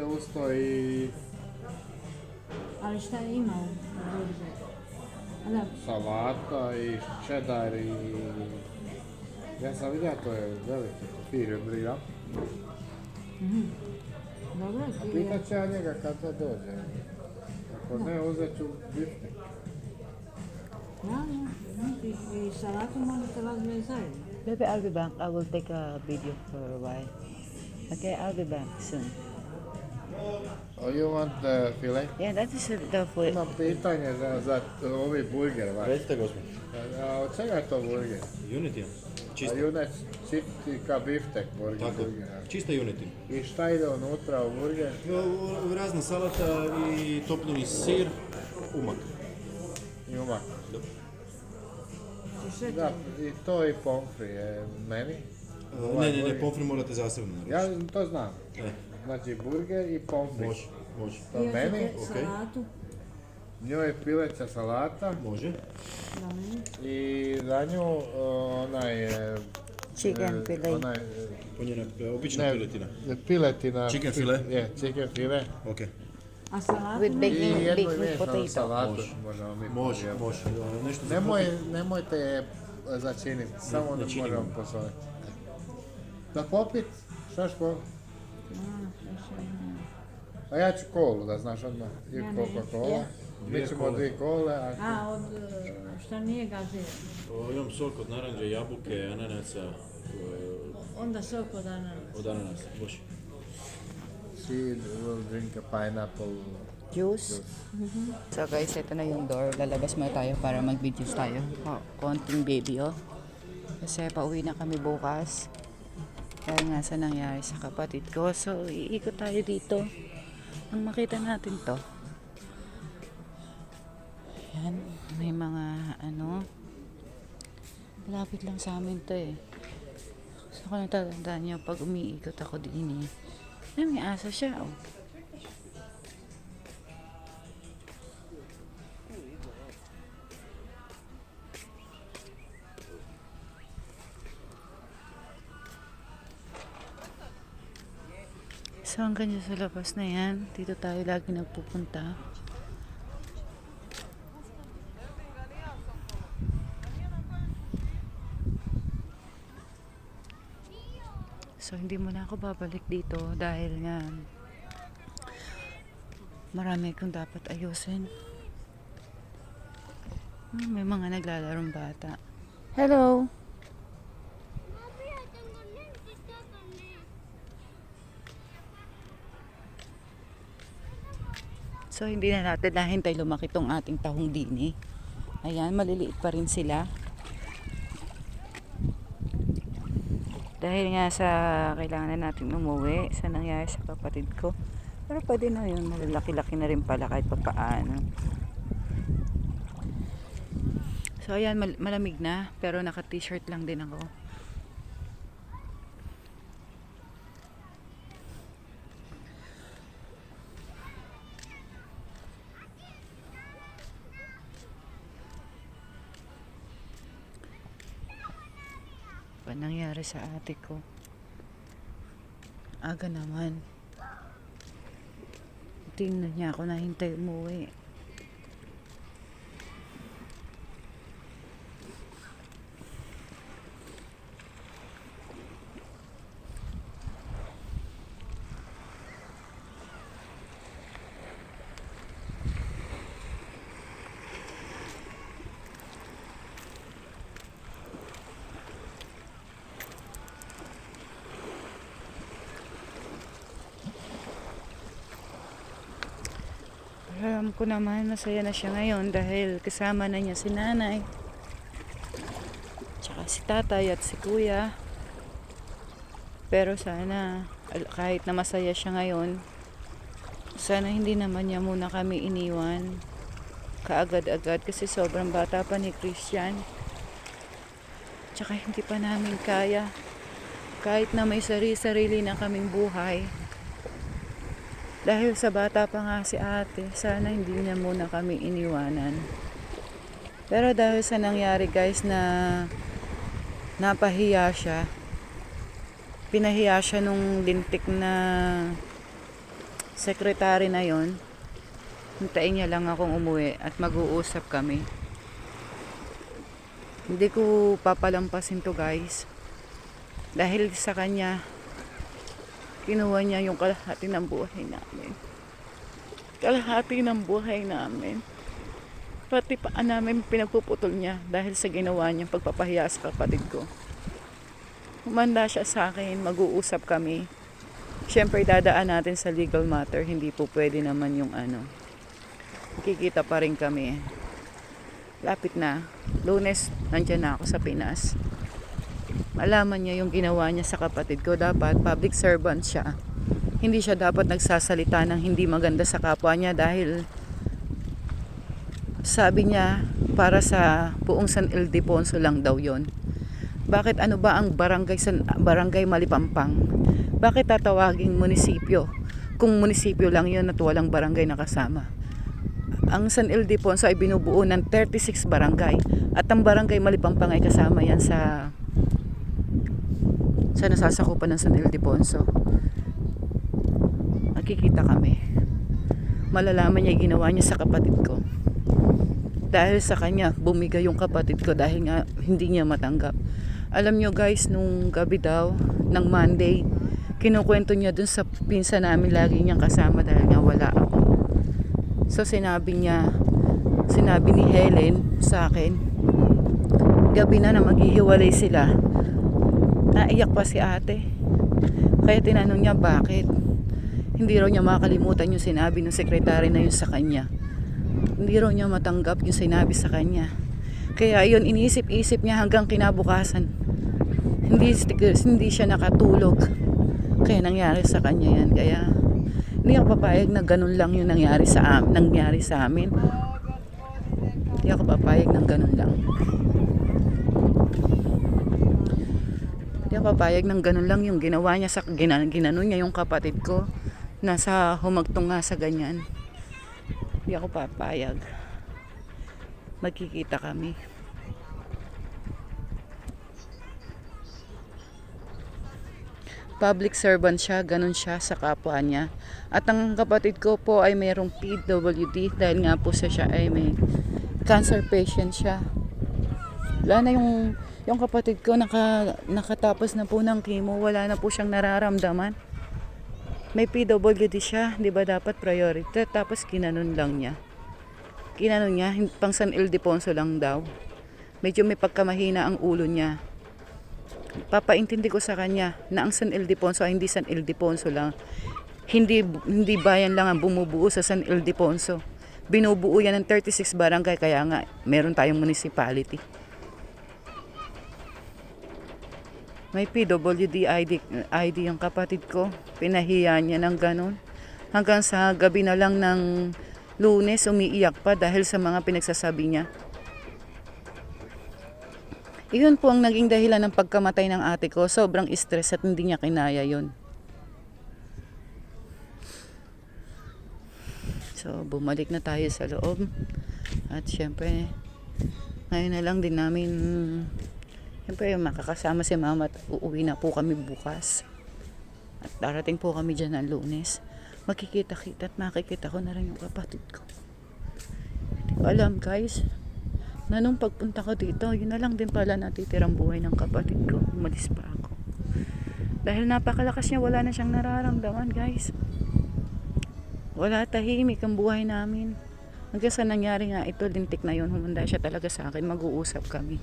uz to i Ali šta ima u burgeru? Da, salata i cheddar i... Ja sam vidio, to je veliki 400 gram. dobro A ti je. pitat ću ja njega kad to dođe. Ako ne, uzet ću biftek. Da, i salatu možete razvijeti zajedno. Baby, I'll be back. I will take a video for a while. Okay, I'll be back soon. Oh, you want the filet? Yeah, that is the food. Imam pitanje za ovi burger vaš. Recite gospodin. A od čega je to burger? Unitin. A Čista. junac čipti ka biftek burger. Tako. burger. Čista Unitin. I šta ide unutra u burger? Razna salata i topljeni sir, umak. I umak. I sve Da, to. i to i pomfri je meni. Ne, pomfri morate zasebno naručiti. Ja to znam. Znači burger i pomfri. Može. To I meni, hoćete salatu? njoj je pileća salata Može. Da meni. i za nju onaj... Chicken filet. Onaj, Ponjena obična piletina. piletina. Chicken filet? Je, chicken filet. Ok. A salatu? With I baking, jednu baking mješanu potato. salatu Može. možemo mi Može, pojesti. može. Nešto za Nemojte je začiniti, samo da činimo. možemo posoliti. Da popit? Štaš po? A ja ću kolu, da znaš odmah. I Ja ne. Coca-Cola. Ja. Mi ćemo dvije kole, a A, od što nije gazirano. Imam sok od naranđe, jabuke, ananasa, Onda sok od ananasa. od ananasa. Može. she will drink a pineapple Juice. So guys, ito na yung door. Lalabas muna tayo para mag-videos tayo. Oh, konting baby, oh. Kasi pauwi na kami bukas. Dahil nga sa nangyari sa kapatid ko. So, iikot tayo dito. Nang makita natin to. Yan. May mga, malapit lang sa amin to eh. So, kung natatandaan nyo, pag umiikot ako din eh. Ay, may aso siya, oh. So hanggang dyan sa labas na yan, dito tayo lagi nagpupunta. So hindi mo na ako babalik dito dahil nga marami akong dapat ayusin. May mga naglalarong bata. Hello! So, hindi na natin nahintay lumaki tong ating tahong dini. Ayan, maliliit pa rin sila. Dahil nga sa kailangan na natin umuwi sa nangyari sa kapatid ko. Pero pwede na yun, malalaki-laki na rin pala kahit pa paano. So, ayan, malamig na. Pero naka-t-shirt lang din ako. Pa nangyari sa ate ko. Aga naman. Tingnan niya ako nahintay umuwi. Alam ko naman masaya na siya ngayon dahil kasama na niya si nanay. Tsaka si tatay at si kuya. Pero sana kahit na masaya siya ngayon, sana hindi naman niya muna kami iniwan kaagad-agad kasi sobrang bata pa ni Christian. Tsaka hindi pa namin kaya kahit na may sarili-sarili na kaming buhay. Dahil sa bata pa nga si ate, sana hindi niya muna kami iniwanan. Pero dahil sa nangyari guys na napahiya siya, pinahiya siya nung lintik na secretary na yon, hintayin niya lang akong umuwi at mag-uusap kami. Hindi ko papalampasin to guys. Dahil sa kanya, kinuha niya yung kalahati ng buhay namin. Kalahati ng buhay namin. Pati paan namin pinagpuputol niya dahil sa ginawa niyang pagpapahiya sa kapatid ko. Humanda siya sa akin, mag-uusap kami. Siyempre dadaan natin sa legal matter, hindi po pwede naman yung ano. Kikita pa rin kami. Lapit na. Lunes, nandyan na ako sa Pinas. Malaman niya yung ginawa niya sa kapatid ko. Dapat public servant siya. Hindi siya dapat nagsasalita ng hindi maganda sa kapwa niya dahil sabi niya para sa buong San Ildefonso lang daw yon. Bakit ano ba ang barangay Malipampang? Bakit tatawaging munisipyo? Kung munisipyo lang yun at walang barangay na kasama. Ang San Ildefonso ay binubuo ng 36 barangay at ang barangay Malipampang ay kasama yan sa nasasakupan ng San Ildefonso. Nakikita kami. Malalaman niya ginawa niya sa kapatid ko. Dahil sa kanya bumigay yung kapatid ko dahil nga hindi niya matanggap. Alam nyo guys, nung gabi daw ng Monday, kinukwento niya dun sa pinsan namin lagi niyang kasama dahil nga wala ako. So sinabi ni Helen sa akin, gabi na maghihiwalay sila. Naiyak pa si ate. Kaya tinanong niya bakit. Hindi raw niya makalimutan yung sinabi ng sekretary na yun sa kanya. Hindi raw niya matanggap yung sinabi sa kanya. Kaya yun iniisip-isip niya hanggang kinabukasan. Hindi siya nakatulog. Kaya nangyari sa kanya yan. Kaya hindi ako papayag na ganun lang yung nangyari sa amin. Hindi ako papayag ng ganun lang. Hindi ako papayag ng ganun lang yung ginawa niya ginano niya yung kapatid ko. Nasa humagtong nga sa ganyan. Hindi ako papayag. Magkikita kami. Public servant siya, ganun siya sa kapwa niya. At ang kapatid ko po ay mayroong PWD dahil nga po siya ay may cancer patient siya. Wala na yung kapatid ko nakatapos na po ng chemo, wala na po siyang nararamdaman. May PWD siya, di ba dapat priority? Tapos kinanon niya, pang San Ildefonso lang daw. Medyo may pagkamahina ang ulo niya. Papaintindi ko sa kanya na ang San Ildefonso ay hindi San Ildefonso lang. Hindi bayan lang ang bumubuo sa San Ildefonso. Binubuo yan ng 36 barangay, kaya nga meron tayong municipality. May PWD ID yung kapatid ko. Pinahiya niya ng ganun. Hanggang sa gabi na lang ng Lunes, umiiyak pa dahil sa mga pinagsasabi niya. Iyon po ang naging dahilan ng pagkamatay ng ate ko. Sobrang stress at hindi niya kinaya yun. So, bumalik na tayo sa loob. At syempre, ngayon na lang din namin, syempre, makakasama si mama at uuwi na po kami bukas. At darating po kami dyan ng Lunes. Magkikita-kita at makikita ko na rin yung kapatid ko. Hindi ko alam guys, na nung pagpunta ko dito, yun na lang din pala natitirang buhay ng kapatid ko. Umalis pa ako. Dahil napakalakas niya, wala na siyang nararamdaman guys. Wala, tahimik ang buhay namin. Hanggang sa nangyari nga ito, lintik na yun, humanda siya talaga sa akin, mag-uusap kami.